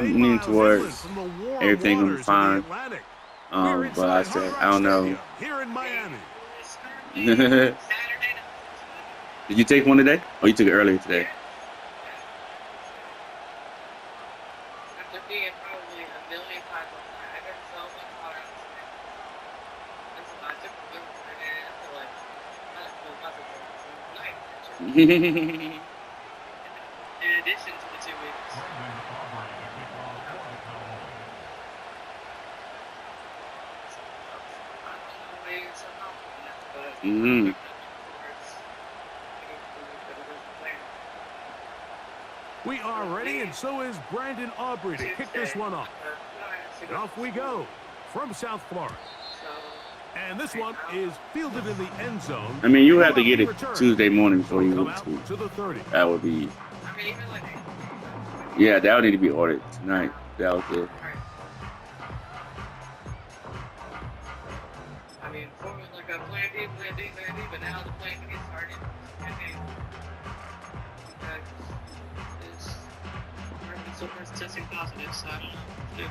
leaning towards everything gonna be fine. But I said I don't know. Here in Miami. Did you take one today? Oh, you took it earlier today. After being probably a million times on time, I got so much water on today. That's a lot of different things, man. I feel like I just feel about to go tonight. In addition to the 2 weeks. Mm-hmm. We are ready, and so is Brandon Aubrey to kick this one off. And off we go from South Florida. And this one is fielded in the end zone. I mean, you have to get it Tuesday morning before you go to the 30. That would be. Yeah, that would need to be ordered tonight. That was good. I mean, before it was like a plan B, but now the plan B started. I mean, because it's so much testing positive, so I don't know what to do.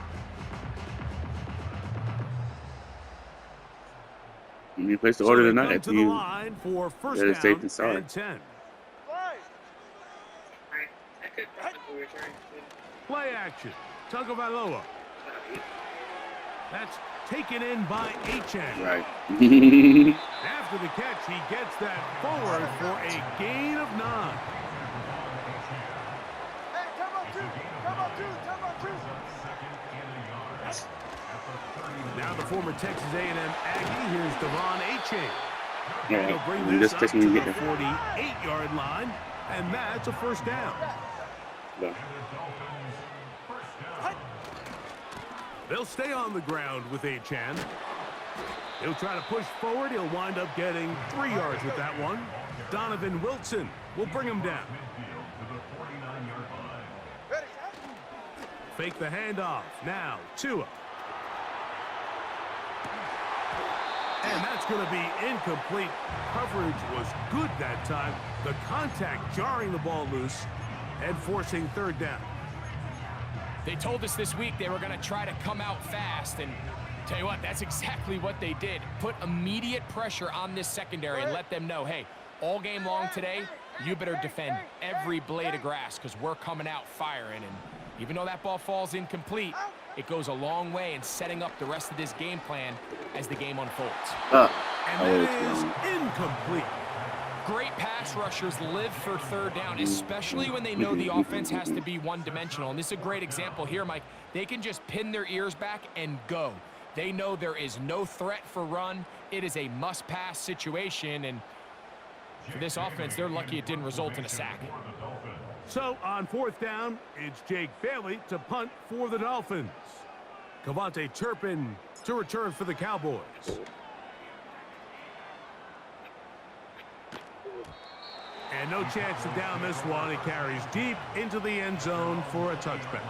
You need to place the order tonight to after the you line for first get it safe down and sorry. and 10. Right. I could probably return. Play action. Tagovailoa. That's taken in by Achane. Right. After the catch, he gets that forward for a gain of 9. Hey, come on, two. Now the former Texas A&M Aggie, here's Devon Achane. Yeah, He'll bring and this just up takes to me to the get there. 48-yard line, and that's a first down. Yeah. They'll stay on the ground with Achane. He'll try to push forward. He'll wind up getting 3 yards with that one. Donovan Wilson will bring him down. Fake the handoff. Now, Tua. And that's going to be incomplete. Coverage was good that time. The contact jarring the ball loose and forcing third down. They told us this week they were going to try to come out fast, and tell you what, that's exactly what they did. Put immediate pressure on this secondary and let them know, hey, all game long today, you better defend every blade of grass because we're coming out firing. And even though that ball falls incomplete, it goes a long way in setting up the rest of this game plan as the game unfolds. And that is incomplete. Great pass rushers live for third down, especially when they know the offense has to be one-dimensional. And this is a great example here, Mike. They can just pin their ears back and go. They know there is no threat for run. It is a must-pass situation, and for this offense, they're lucky it didn't result in a sack. So on fourth down, it's Jake Bailey to punt for the Dolphins. Cavante Turpin to return for the Cowboys. And no chance to down this one. It carries deep into the end zone for a touchback.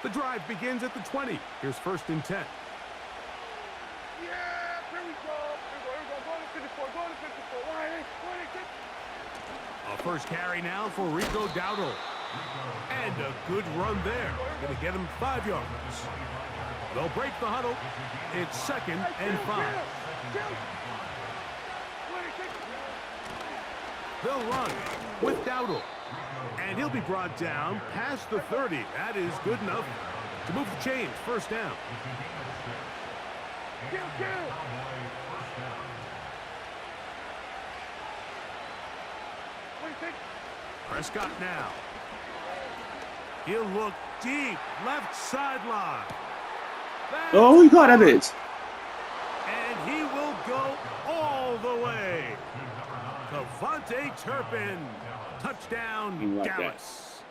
The drive begins at the 20. Here's first and 10. Yeah, here we go. Go to 54. A first carry now for Rico Dowdle. And a good run there. Going to get him 5 yards. They'll break the huddle. It's second and 5. They'll run with Dowdle. And he'll be brought down past the 30. That is good enough to move the chains. First down. Prescott now. He'll look deep. Left sideline. Oh, he caught that bitch. And he will go all the way. Cavante Turpin. Touchdown, Like Dallas.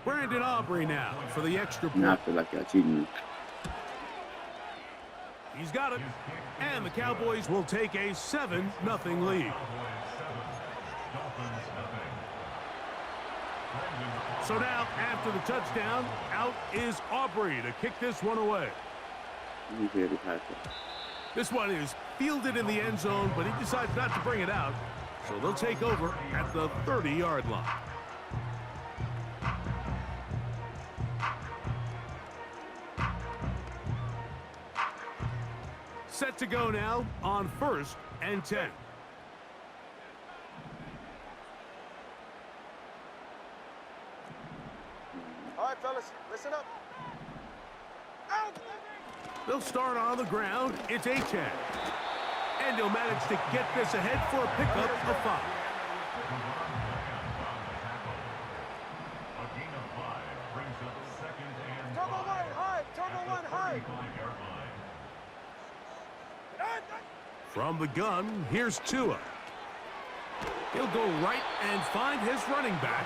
Brandon Aubrey now for the extra point. I feel like y'all cheating me. He's got it. And the Cowboys will take a 7-0 lead. So now, after the touchdown, out is Aubrey to kick this one away. This one is fielded in the end zone, but he decides not to bring it out. So they'll take over at the 30-yard line. Set to go now on 1st and 10. All right, fellas, listen up. Out! They'll start on the ground. It's A-10. And he'll manage to get this ahead for a pickup of 5. Turbo one, high! Turbo one, high! From the gun, here's Tua. He'll go right and find his running back.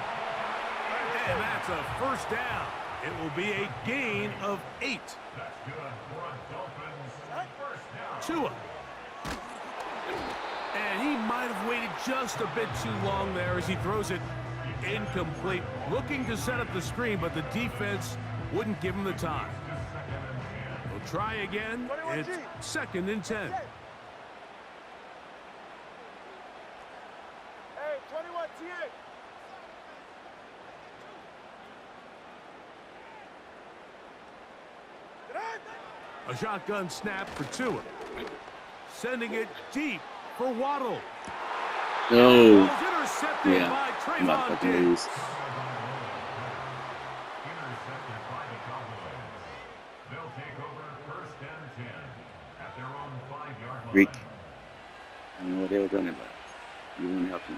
And that's a first down. It will be a gain of 8. Tua. And he might have waited just a bit too long there as he throws it incomplete. Looking to set up the screen, but the defense wouldn't give him the time. We'll try again. It's 2nd and 10. Hey, 21 TA. A shotgun snap for Tua. Sending it deep for Waddle. No. Was intercepted by I'm about Trayvon to Diggs. lose. Rick. I don't know what they were doing, but you wouldn't help me.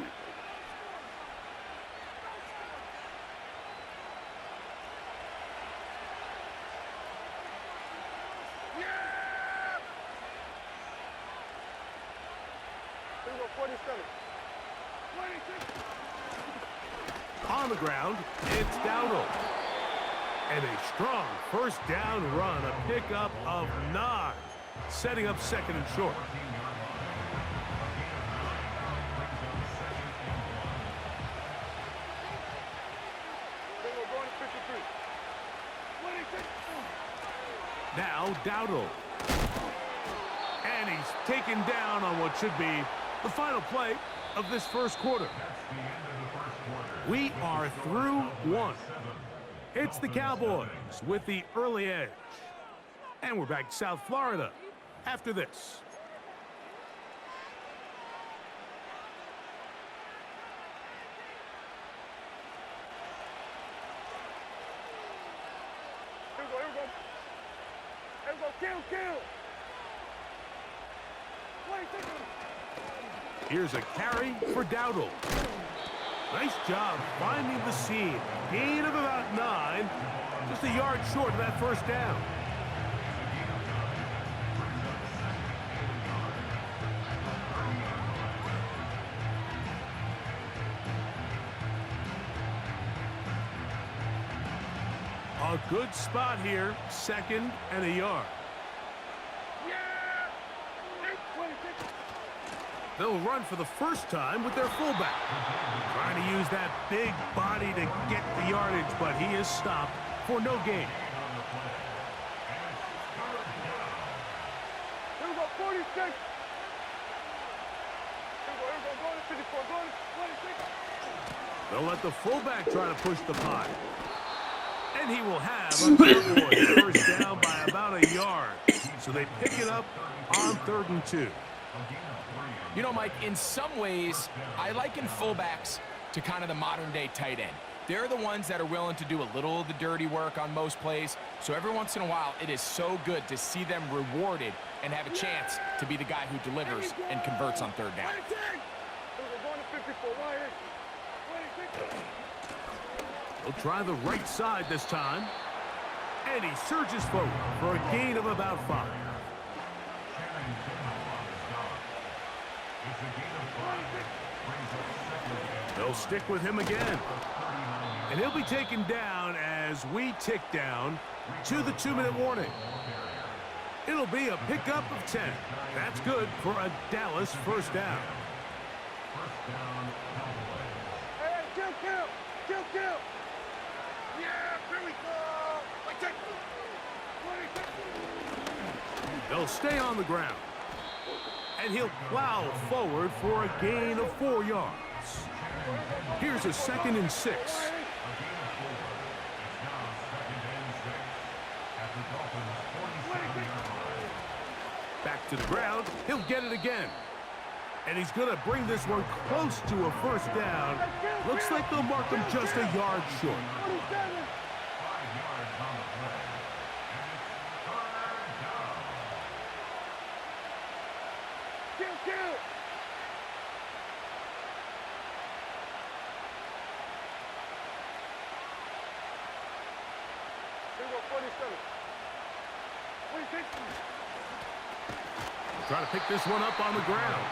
On the ground, it's Dowdle. And a strong first down run, a pickup of 9, setting up 2nd and short. Now Dowdle. And he's taken down on what should be the final play of this first quarter. We are through 1. It's the Cowboys with the early edge. And we're back to South Florida after this. Here we go. Kill. Here's a carry for Dowdle. Nice job finding the seam. Gain of about 9. Just a yard short of that first down. A good spot here. 2nd and a yard. They'll run for the first time with their fullback. Trying to use that big body to get the yardage, but he is stopped for no gain. Here we go, 46. Here we go, 54, 26. They'll let the fullback try to push the pie. And he will have a Cowboys first down by about a yard. So they pick it up on 3rd and 2. You know, Mike, in some ways, I liken fullbacks to kind of the modern-day tight end. They're the ones that are willing to do a little of the dirty work on most plays. So every once in a while, it is so good to see them rewarded and have a chance to be the guy who delivers and converts on 3rd down. He'll try the right side this time. And he surges forward for a gain of about 5. They'll stick with him again. And he'll be taken down as we tick down to the 2-minute warning. It'll be a pickup of 10. That's good for a Dallas first down. Hey, kill. They'll stay on the ground. And he'll plow forward for a gain of 4 yards. Here's a 2nd and 6. Back to the ground. He'll get it again. And he's going to bring this one close to a 1st down. Looks like they'll mark him just a yard short. Trying to pick this one up on the ground.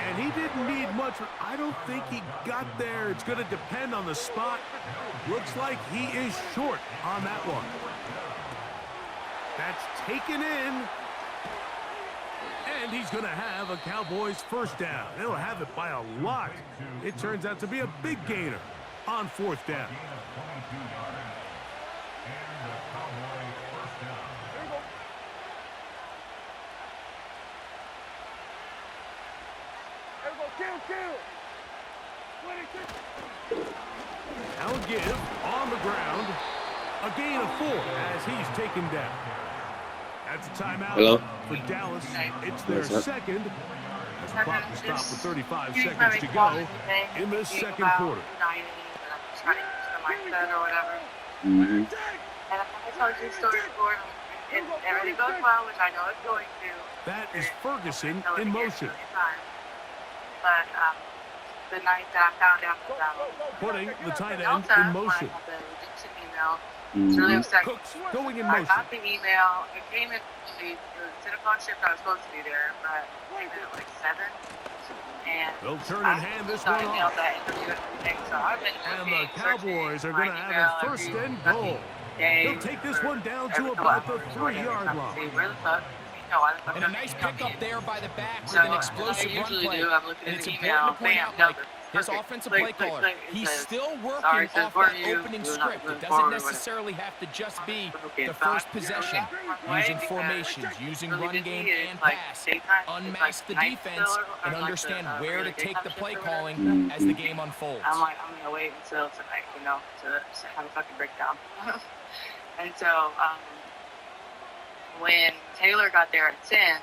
And he didn't need much. I don't think he got there. It's going to depend on the spot. Looks like he is short on that one. That's taken in. And he's going to have a Cowboys 1st down. They'll have it by a lot. It turns out to be a big gainer on 4th down. Now give on the ground. A gain of 4 as he's taken down. That's a timeout for Dallas. It's their 2nd. As the clock will stop with 35 seconds to go in this 2nd quarter. And I told you a story before, and everything goes well, which I know it's going to. That is Ferguson in motion. But the night that I found out about putting the tight end in motion. It's really upsetting. Cooks going in I motion. got the email. It came in the 10 o'clock shift. I was supposed to be there, but it came in at like 7. And they'll turn and hand this one off. And the Cowboys are going to have a 1st and goal. They'll take this one down to about the 3-yard line. And a nice pickup there by the back with an explosive run play. And it's important to point out, like, his offensive play caller, he's still working off that opening script. It doesn't necessarily have to just be the first possession. Using formations, using run game and pass. Unmask the defense and understand where to take the play calling as the game unfolds. I'm like, I'm going to wait until tonight, to have a fucking breakdown. And so, when Taylor got there at 10,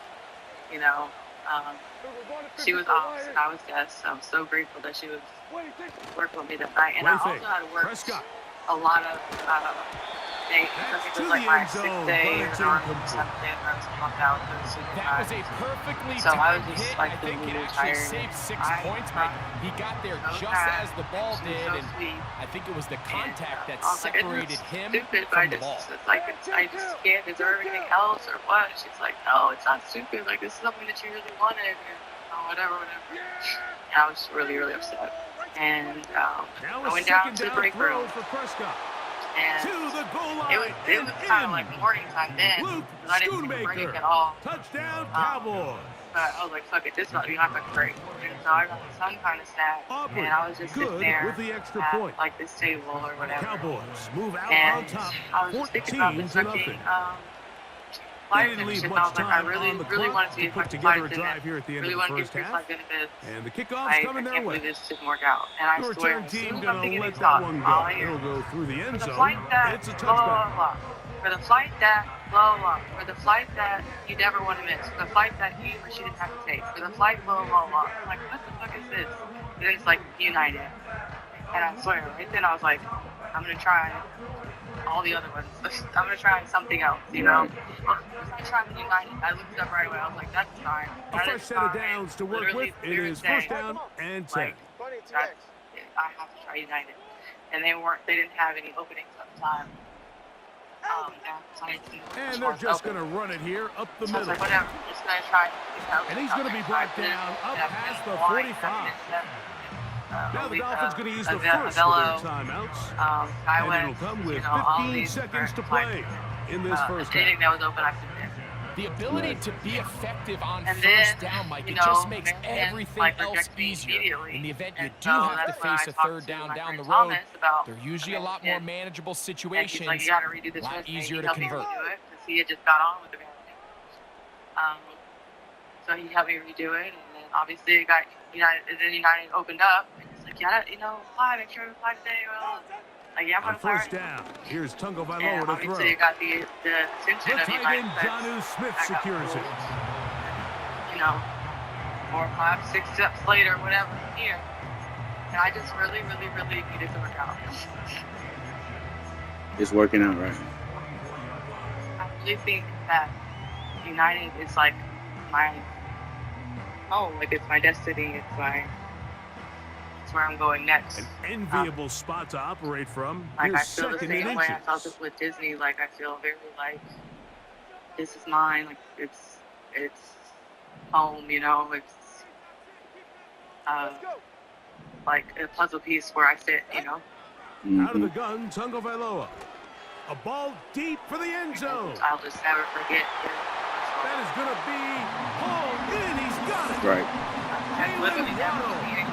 she was off and I was guest. So I'm so grateful that she was working with me that night. And I also had to work a lot of days. I think it was like my 6th day or 7th day or something like that. That was a perfectly timed hit. like, I think it actually tired. saved 6 points, but he got there just as the ball did, and I think it was the contact that separated him from the ball. It's like, I just can't deserve anything else or what? She's like, no, it's not stupid. Like, this is something that you really wanted, or whatever. And I was really, really upset. And I went down to the break room. And it was kind of like morning time then, because I didn't take a break at all. Touchdown, Cowboys! But I was like, fuck it, this not, you're not going to break. And so I got the sun kind of snack, and I was just sitting there with the extra at point. like this table or whatever. Cowboys move out and on top, I was just thinking about this fucking flight attendant. I was like, I really wanted to see if I could flight attendant. Really want to give people my benefits. And the kickoff's coming their way. This didn't work out. And I Your swear, return team as gonna soon as let I'm that one go. It'll go through the end zone. It's a touchdown. For the flight that, blah, blah, blah. For the flight that you never want to miss. For the flight that you or she didn't have to take. For the flight, blah, blah, blah. I'm like, what the fuck is this? And then it's like, United. And I swear, right then I was like, I'm going to try all the other ones. I'm going to try something else, you know? Well, I tried United. I looked it up right away. I was like, that's fine. A fresh set of downs to work with. It is 1st down and 10. Like, I have to try United. And they didn't have any openings at the time. And they're just going to run it here up the middle. Like, whatever, I'm just going to try. And he's going to be brought down up past the 45. Now the Dolphins going to use the first of their timeouts. And it'll come with 15 seconds to play in this first half. Anything that was open, I could The ability to be effective on And first then, down, Mike, you it know, just makes man, everything like, else reject me easier. immediately. In the event you And do so have to that's when I face a talked third to down my down friend the road, Thomas about they're usually a lot more manageable and situations, he's like, you got to redo this a lot resume. easier He to helped me convert. redo it because he had just got on with the family. So he helped me redo it, and then obviously it got United opened up. And he's like, yeah, fly, make sure to fly today. Well, like, yeah, I'm On gonna fly. first down, here's Tungo Vailoa And to throw. obviously it got the attention The of tight United end, fans. Jonnu Smith, I got secures pulled. it. You know, 4, 5, 6 steps later, whatever, here. And I just really, really, really needed to work out. It's working out, right? I really think that United is like my home, like it's my destiny, it's where I'm going next. An enviable spot to operate from. Like Here's I feel the second and same way I inches. felt it with Disney. Like I feel very like this is mine. Like it's home. You know, it's like a puzzle piece where I sit. You know. Out of the gun, Tungo Vailoa. A ball deep for the end zone. I'll just never forget. That is going to be hauled in. He's got it. Right. I literally never seen it.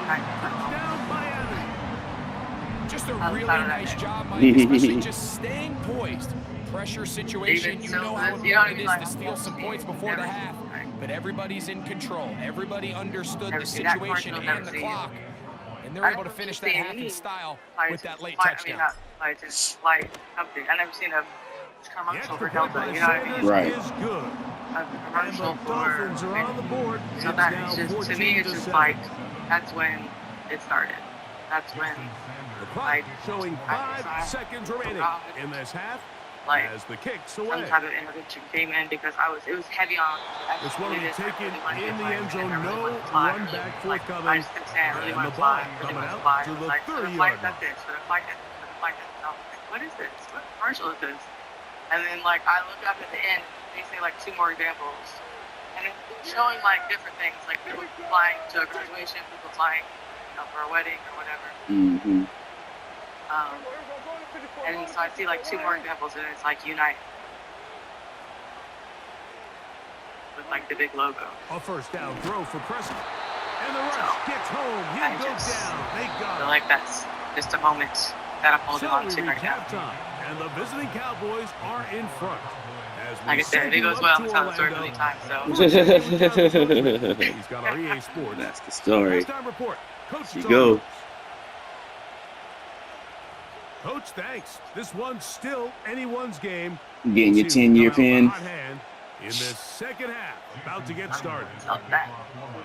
Down Miami. Just a Outside really of that nice game. job, Mike, especially just staying poised. Pressure situation, Even you so, know how you know, important it is like, to steal some points before the never half. seen it. But everybody's in control. Everybody understood Never the seen that situation commercial, and never the seen it. clock. And they're I able to never finish seen that half any in style flight- with that late flight- touchdown. I mean, not flight, just flight something. I never seen a The commercial for extra point Delta. by You know what I mean? Sanders Right. is good. A And the commercial for. Dolphins are on the board. So It's that now is just, to 14 me, it's just 7. like, that's when it started. That's when, The clock like, showing I 5 decided seconds remaining to in this half like, as the kicks some away. type of intervention came in because it was heavy on. This one will be taken in the end zone. No fly. run back Like, forthcoming. I just couldn't say I really And want the to fly. ball Really coming want to out fly. to the Like, for the 30-yard flight, line. that's this. For the flight, that's this. For the flight, that's this. I was like, what is this? What commercial is this? And then, like, I look up at the end, and they say, like, 2 more examples. And it's showing, like, different things. Like, people flying to a graduation, people flying, for a wedding or whatever. Mm-hmm. And so I see, like, 2 more examples, and it's, like, Unite. With, like, the big logo. A first down throw for Prescott. And the rush gets home. He'll go down. They I got feel it. like that's just a moment that I'm holding So on we to reach right now. halftime, and the visiting Cowboys are in front. As we Like I said, send if it you goes up well, to I'm telling the story Orlando. many times, so. He's got our EA Sports. That's the story. Halftime report. Coach You Jones. go. Coach, thanks. This one's still anyone's game. Getting your We'll see who 10-year come out with pin. a hot hand in this second half, about to get started. So that,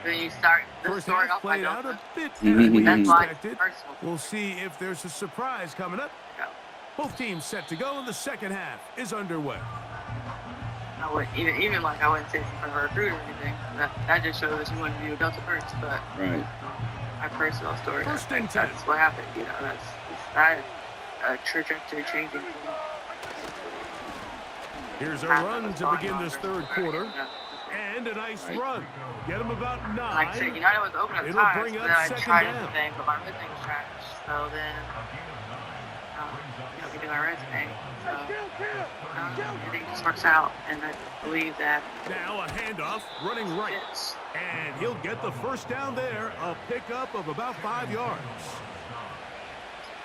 then you start the First story half off by played out Delta. a bit Mhm. as we That's why it's expected. personal. We'll see if there's a surprise coming up. Yeah. Both teams set to go, and the second half is underway. I wouldn't even like I wouldn't say it's for a recruit or anything. That just shows you want to do Delta first, but Right. my personal story. First and That's 10. what happened. You know, that's a trajectory changing. For me. Here's a Half run of to it's begin going this on. third quarter. Yeah. And a nice Right. run. Get him about 9. Like I said, United was open at It'll times, bring but up then I second tried down. everything, but my resume was trash. So then, we do my resume. So, everything just works out, and I believe that Now a handoff, running right. fits. And he'll get the first down there. A pickup of about 5 yards.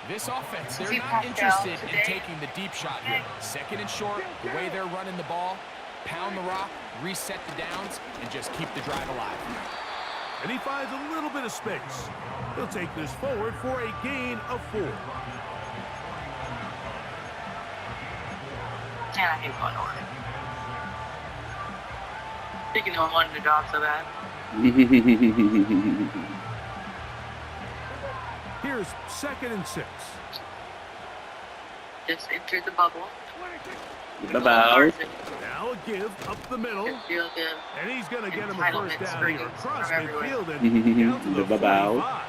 This offense, they're See not Pascal interested in today? taking the deep shot here. Second and short, the way they're running the ball, pound the rock, reset the downs, and just keep the drive alive. And he finds a little bit of space. He'll take this forward for a gain of 4. Man, I hate going over it. Thinking of wanting to drop so bad. Here's 2nd and 6. Just entered the bubble. Bye-bye. Now a give up the middle. Just feel good. And he's going to get him a Entitlement first down screams here. from Cross everywhere. midfield and down to the Bye-bye. 45.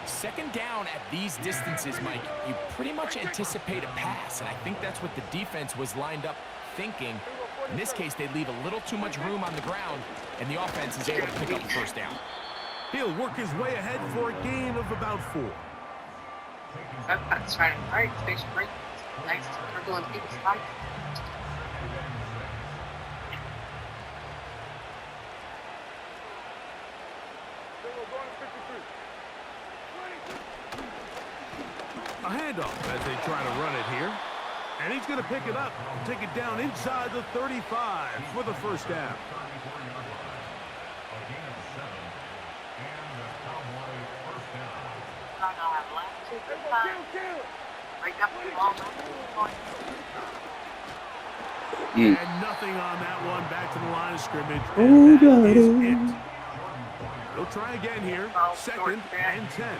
Second down at these distances, Mike, you pretty much anticipate a pass, and I think that's what the defense was lined up thinking. In this case, they leave a little too much room on the ground, and the offense is able to pick up the first down. He'll work his way ahead for a gain of about 4. That's right. All right, station break. Nice turbulent people's life. A handoff as they try to run it here. And he's going to pick it up and take it down inside the 35 for the first down. And nothing on that one. Back to the line of scrimmage. And that is it. They'll try again here. 2nd and 10.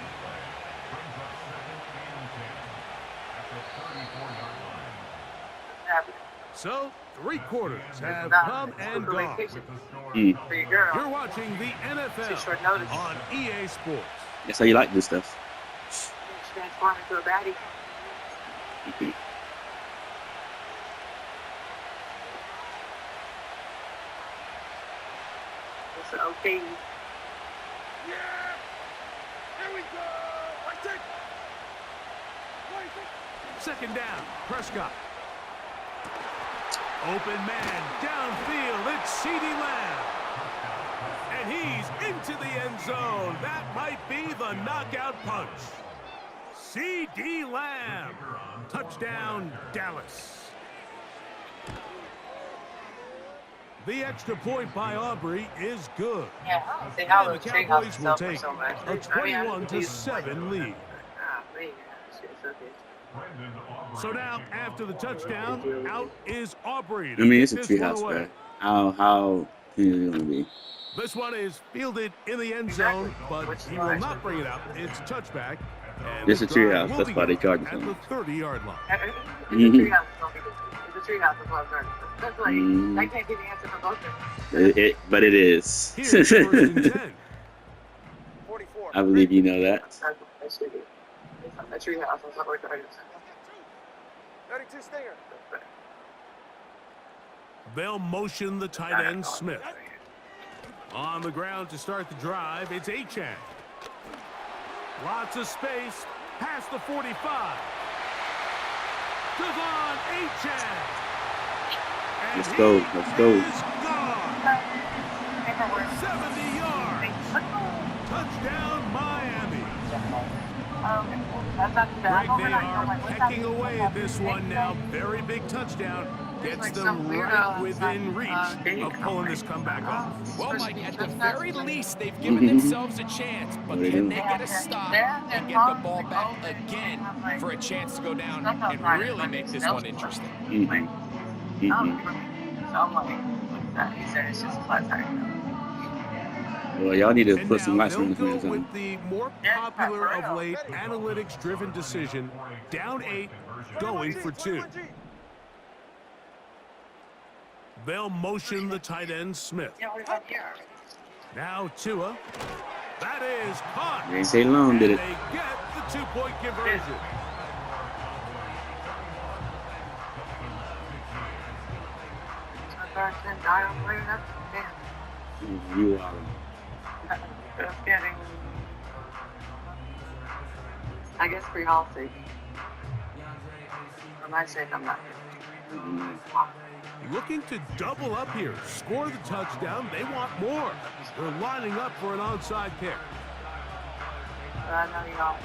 So, 3 quarters have come and gone. You're watching the NFL on EA Sports. That's how you like this stuff. Transform into a baddie. It's okay. Yeah! Here we go! Right there! 2nd down, Prescott. Open man, downfield, it's CeeDee Lamb. And he's into the end zone. That might be the knockout punch. CeeDee Lamb. Touchdown, Dallas. The extra point by Aubrey is good. Yeah, I don't see how And the those Cowboys will treehouse take so much. a 21-7 lead. So now, after the touchdown, out is Aubrey. I mean, it's a treehouse, bro. How can it gonna be? This one is fielded in the end zone, but he will not bring it out. It's a touchback. And It's a treehouse. That's why they charge at him. the 30-yard line. It's a treehouse. It's a treehouse as well, that's like, I can't give the answer for both of them. But it is. Here's 1st and 10. 44. I believe you know that. It's a treehouse. That's not what we're 32 Stinger. They'll motion the tight end Smith. On the ground to start the drive, it's Achane. Lots of space, past the 45. Devon Achane. Let's go. Let's go. 70 yards. Touchdown, Miami. That's not too bad. Right, they are pecking away at this one now. Very big touchdown. Gets them right within reach of pulling this comeback off. Well, Mike, at the very least, they've given themselves a chance, but can they get a stop and get the ball back again for a chance to go down and really make this one interesting? So I'm like, he said it's just a flat tire. Well, y'all need to And put some now lights they'll on this go man's with zone. the more popular of late analytics-driven decision. Down 8, going for 2. They'll motion the tight end Smith. Now Tua. That is caught. They ain't say long, did And it? they get the 2-point conversion. You are. I guess for y'all's sake. For my sake, I'm not. Looking to double up here. Score the touchdown. They want more. They're lining up for an onside kick. But I know y'all.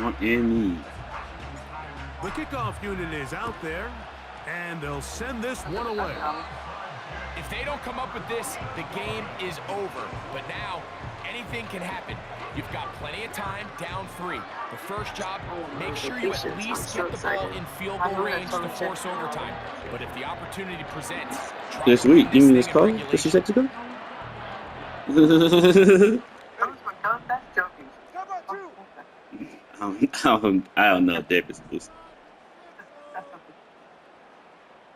Want and need. The kickoff unit is out there, and they'll send this one away. If they don't come up with this, the game is over. But now, anything can happen. You've got plenty of time, down 3. The first job, make sure you at least get the ball in field goal range to force overtime. But if the opportunity presents, try This to week, win give me this this thing call. in What she said to go? That's joking. How about you? I don't know if David's supposed.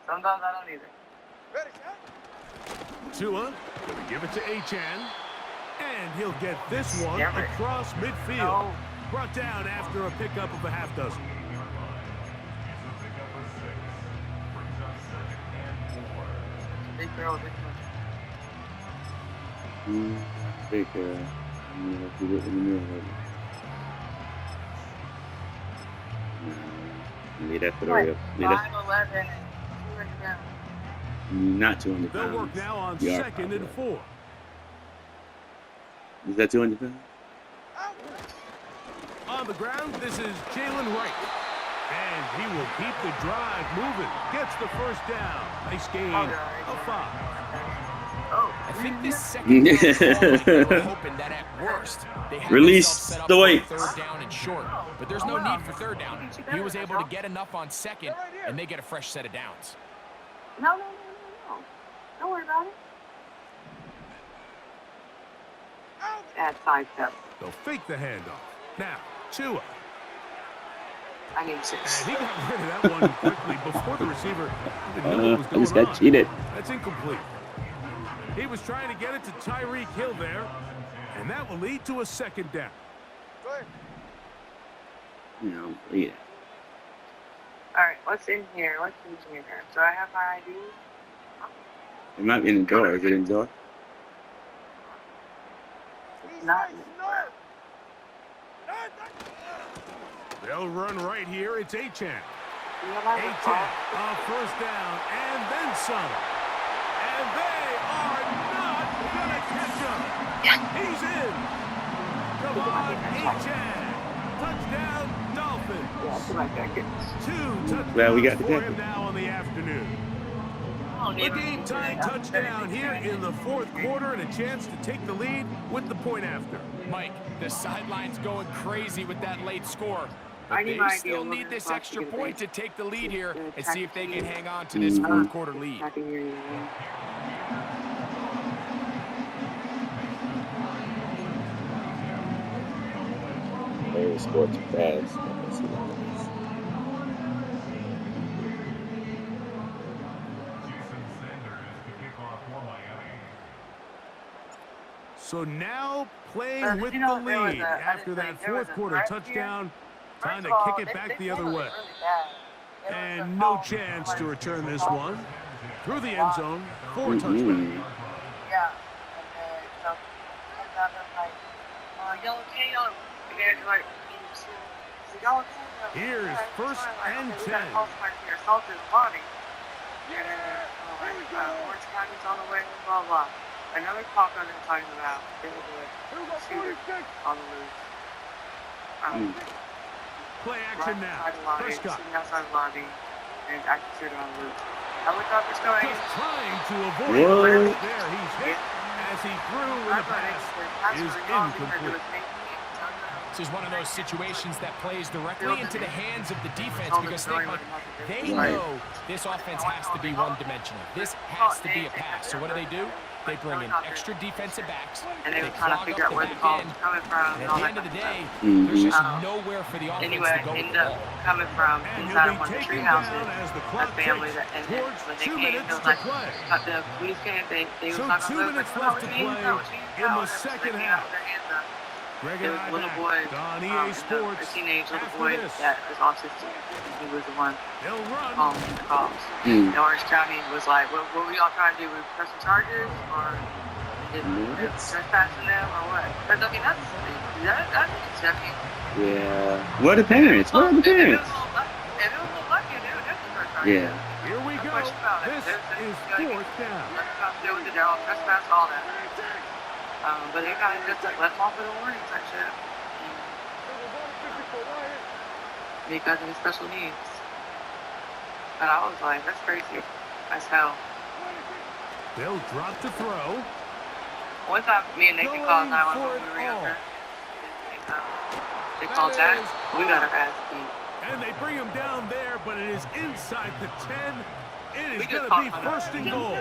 Sometimes I don't either. Ready, set? Tua, going to give it to Achane. And he'll get this one Damn it. across midfield. No. Brought down after a pickup of a half dozen. Big girl, big girl. I think you have to get in the middle of it. Leave that for the real. Leave that. 5'11" and 200 pounds. Not 200 They'll work pounds. now on You are 2nd and 4. Is that 200 pounds? On the ground, this is Jalen Wright. And he will keep the drive moving. Gets the first down. Nice gain of 5. I think this second down they were hoping that at worst they had Release set up the weight. for 3rd down and short. But there's no need for 3rd down. He was able to get enough on 2nd, and they get a fresh set of downs. No. Don't worry about it. Bad side step. They'll fake the handoff. Now, Tua. I need 6. And he got rid of that one quickly before the receiver even knew what was I going just got on. cheated. That's incomplete. He was trying to get it to Tyreek Hill there, and that will lead to a 2nd down. No, yeah. All right, what's in here? Do I have my ID? It might be in the door. Is it in the door? It's not in the door. They'll run right here. It's Achane. You have my Achane on 1st down, and then some. And they are not going to catch him. He's in. Come on, Achane. Touchdown, Dolphins. Yeah, it's my jacket. 2 touchdowns Well, we got the for him jacket. now on the afternoon. I don't A need game-tying touchdown here in the 4th quarter and a chance to take the lead with the point after. Mike, the sideline's going crazy with that late score. I But need they my still idea. need this extra point to take the lead here and see if they can hang on to Mm-hmm. this 4th quarter lead. I can hear you. They scored too fast. So now playing But, with you know, the there was lead a- I after didn't that think there was 4th a quarter threat touchdown. Time First to of all, kick it back the other way. really bad. There And was a no call chance for to like return this 12. one. Through the end zone for a touchdown. Yeah. And then so comes out and like, yellow tail. And then like, so yellow tail. Here's Alright, 1st fine, and okay, we got 10. call somebody here, assault his body. And then, Orange County's on the way, blah, blah. Another call I'm talking about. They were doing shooter on the loose. Play action Right now. outside the lobby, Prescott sitting outside the lobby, and active shooter on the loose. Helicopter's going. just trying to avoid What? it. There, he's hit as he threw and the pass is incomplete. This is one of those situations that plays directly into the hands of the defense because they know this offense has to be one-dimensional. This has to be a pass. So what do? They bring in extra defensive backs. And They they were trying to clog figure out up where the the back ball end. was coming from. And at the end of the day, Mhm. there's just nowhere for the offense Anyway, to go with ended the up ball. coming from And inside he'll of one be of the tree taken down houses. as the A clock family ticks that, and then towards when they 2 came, minutes it was to like, play. the police came, they was So talking 2 about minutes like, left what to was play what was in the second half. Greg There and was I a little back boy, on EA a Sports teenage little after boy this. that was autistic. He was the one They'll run. calling the calls. Mm. And Orange County was like, what were y'all trying to do? We press some charges or trespassing them or what? Because I mean, that's accepting. Yeah. What are the parents? What are the parents? If it was a little lucky, they would definitely press charges. Yeah. Here we No go. question about it. This is 4th down. They would do their own trespass, all that. But they kind of just like let them off with a warning type shit. Because of his special needs. And I was like, that's crazy. As hell. They'll drop to throw. One time, me and Nathan called Going 911 for when it we were all. younger. They called that. We got our ass beat. And they bring him down there, but it is inside the 10. It We is just going to be talked about 1st and it. goal.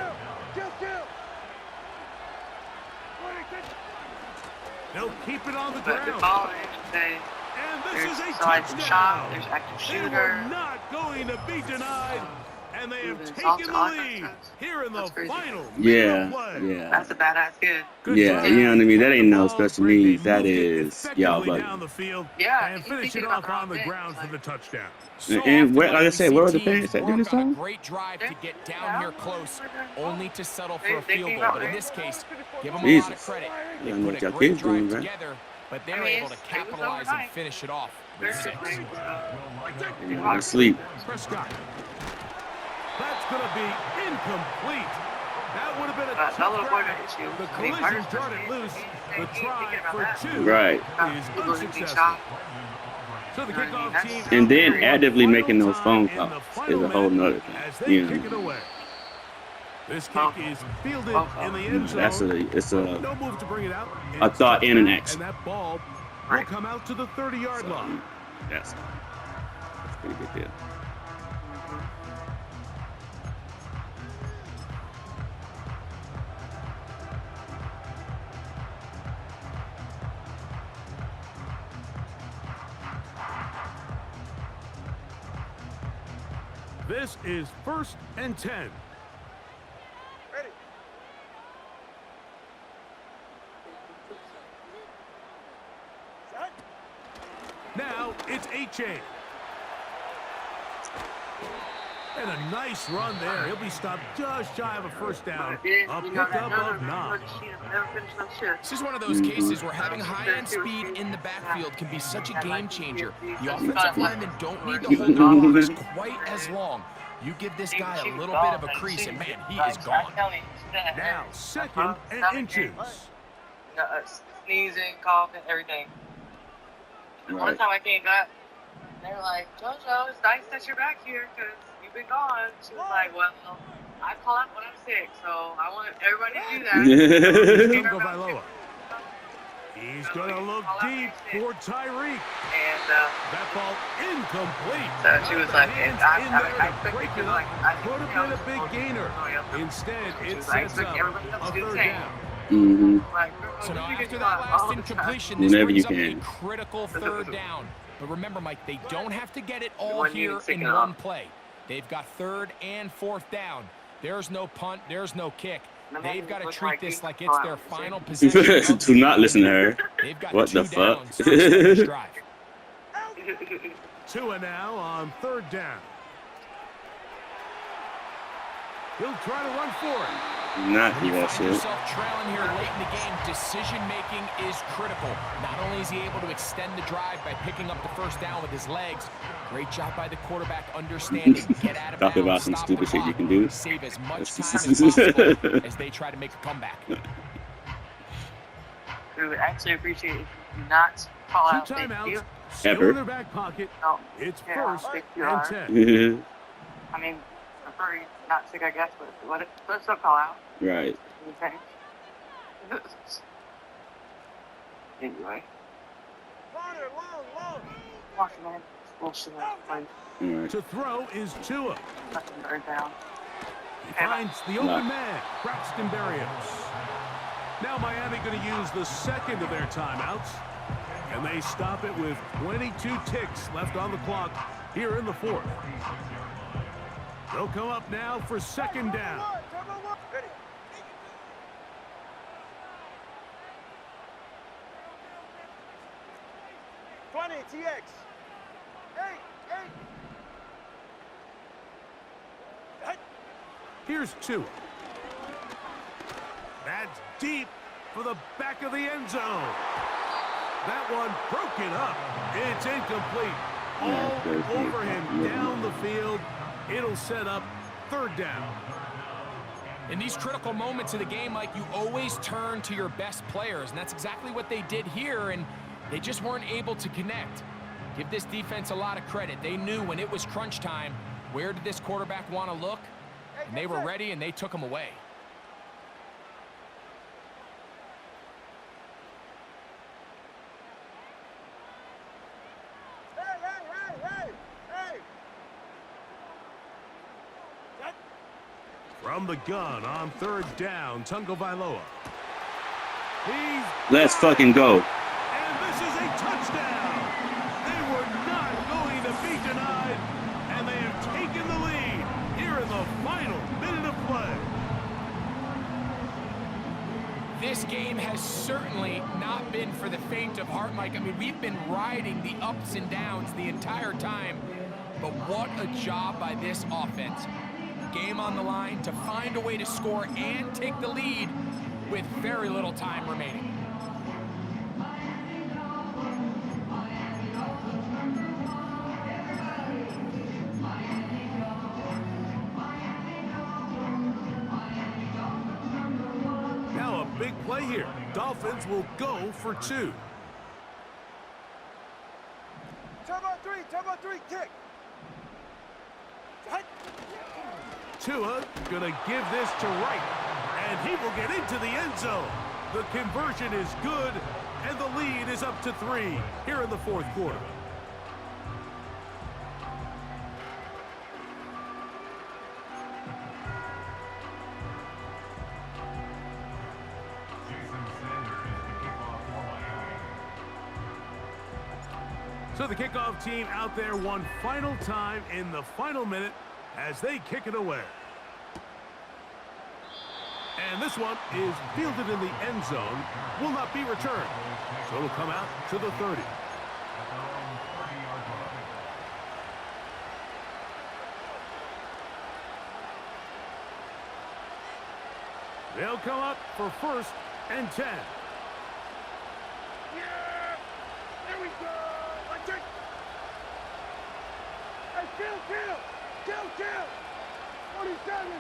They'll keep it on the But the ground. call, they And this there's is a side and shot, touchdown. there's active They were shooter. not going to be denied. And they have Moving taken salts the and all lead that. here in the That's crazy. final Yeah. minute of play. Yeah. That's a badass kid. Good Yeah, drive. you know what I mean? That ain't no Ball, special Greg, they needs. That moved it is y'all effectively down bugging. the field Yeah, and he's finish it thinking off about on the things, ground for like- the touchdown. So And where, often like I we said, see where were the teams parents at during work this on a time? great drive to get down Yeah. here close, only to settle for a They field came goal. out, But in right? this case, give them a lot of Jesus. credit. They Yeah, I know put what a y'all great kids doing, drive right? together, but they're I mean, able to it was capitalize and overnight. finish it off with 6. You're gonna sleep. Prescott. That's going to be incomplete. That would have been a That tough little boy got grab. issue. The I mean, collision Carter's jarred it supposed loose. to The be try thinking about for that. 2 Right. is People who be unsuccessful. shot. So the You know what I mean? kickoff That's- team And then out there actively one making those final phone time in the calls final is a whole minute nother thing. as they You kick it know, away. This kick is fielded in the end zone. it's a No move to bring it out. a thought and an And action. that ball will come out to the 30-yard line. That's a pretty good deal. This is 1st and 10. Ready. Set. Now it's A-Chain. And a nice run there. He'll be stopped just shy of a first down. A pickup of 9. This is one of those cases where having high-end speed in the backfield can be such a game changer. The offensive linemen don't need to hold their arms quite as long. You give this guy a little bit of a crease, and man, he is gone. Now 2nd and inches. Sneezing, coughing, everything. One Right. time I came back, they were like, JoJo, it's nice that you're back here because you've been gone. She was like, well, I call out when I'm sick, so I want everybody to do that. Tungo Vailoa. He's going to look deep for Tyreek. And That ball incomplete. so she was like, Hands I in there to expected break you it like, up. I Could have been a big gainer. Instead, it sets up a 3rd down. Mm-hmm. Like, So now you after can that go last all the time. incompletion, this Whenever brings you up a can. critical 3rd down. But remember, Mike, they don't have to get it all One here unit in taken one off. play. They've got 3rd and 4th down. There's no punt. There's no kick. They've got to treat this like it's their final possession. Do not listen to her. They've got What 2 the fuck? downs to start this drive. Tua now on 3rd down. He'll try to run for it. Not When do you that find shit. yourself trailing here late in the game, decision-making is critical. Not only is he able to extend the drive by picking up the 1st down with his legs, great job by the quarterback understanding, get out of Talk bounds, about some stop the stupid shit you clock, can do. save as much time as possible as they try to make a comeback. We would actually appreciate if you do not call 2 out. Thank you. timeouts. Still Ever. in their back pocket. No, It's yeah, 1st thank you, and Art. 10. I mean, prefer you not sick, I guess, but let's not call out. Right. Okay. Anyway, Corner, long. watch man. Bullshit. Like, All right. To throw is Tua. fucking burn down. He finds the open man, Braxton Berrios. Now Miami going to use the 2nd of their timeouts. And they stop it with 22 ticks left on the clock here in the 4th. They'll come up now for 2nd down. Ready. 20, TX. Hey. Here's Tua. That's deep for the back of the end zone. That one broken up. It's incomplete. All over him down the field. It'll set up 3rd down. In these critical moments of the game, Mike, you always turn to your best players, and that's exactly what they did here, and they just weren't able to connect. Give this defense a lot of credit. They knew when it was crunch time, where did this quarterback want to look? And they were ready, and they took him away. Hey. From the gun on 3rd down, Tungo Vailoa. Let's fucking go. And this is a touchdown. They were not going to be denied, and they have taken the lead here in the final minute of play. This game has certainly not been for the faint of heart, Mike. I mean, we've been riding the ups and downs the entire time, but what a job by this offense. Game on the line to find a way to score and take the lead with very little time remaining. big play here. Dolphins will go for 2. Turn on three, kick. Tua gonna give this to Wright, and he will get into the end zone. The conversion is good, and the lead is up to 3 here in the 4th quarter. So the kickoff team out there one final time in the final minute as they kick it away. And this one is fielded in the end zone, will not be returned. So it'll come out to the 30. They'll come up for 1st and 10. Yeah! There we go! Let's take... Hey, kill! 47!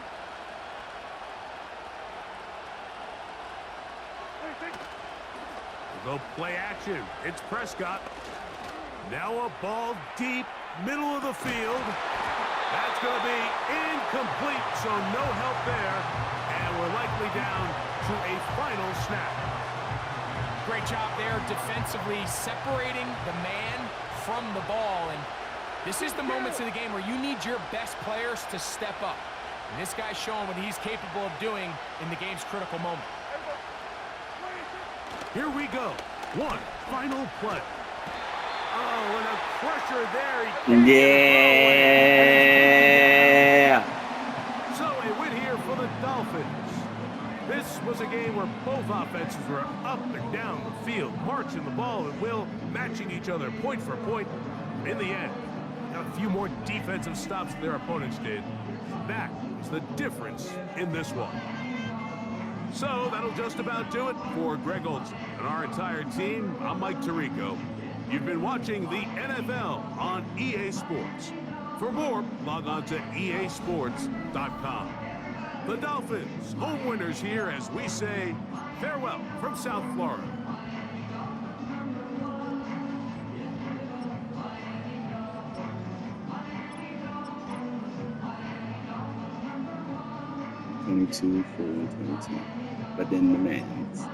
We'll go play action. It's Prescott. Now a ball deep, middle of the field. That's going to be incomplete, so no help there. And we're likely down to a final snap. Great job there defensively, separating the man from the ball. And this is the moments in the game where you need your best players to step up. And this guy's showing what he's capable of doing in the game's critical moment. Here we go. One final play. Oh, and a pressure there. Yeah. So a win here for the Dolphins. This was a game where both offenses were up and down the field, marching the ball at will, matching each other point for point. In the end, got a few more defensive stops than their opponents did. That was the difference in this one. So that'll just about do it for Greg Olson and our entire team. I'm Mike Tirico. You've been watching the NFL on EA Sports. For more, log on to easports.com. The Dolphins, home winners here as we say farewell from South Florida. $22 for $22, but then the man's.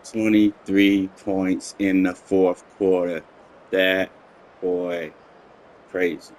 $23 points in the 4th quarter. That boy, crazy.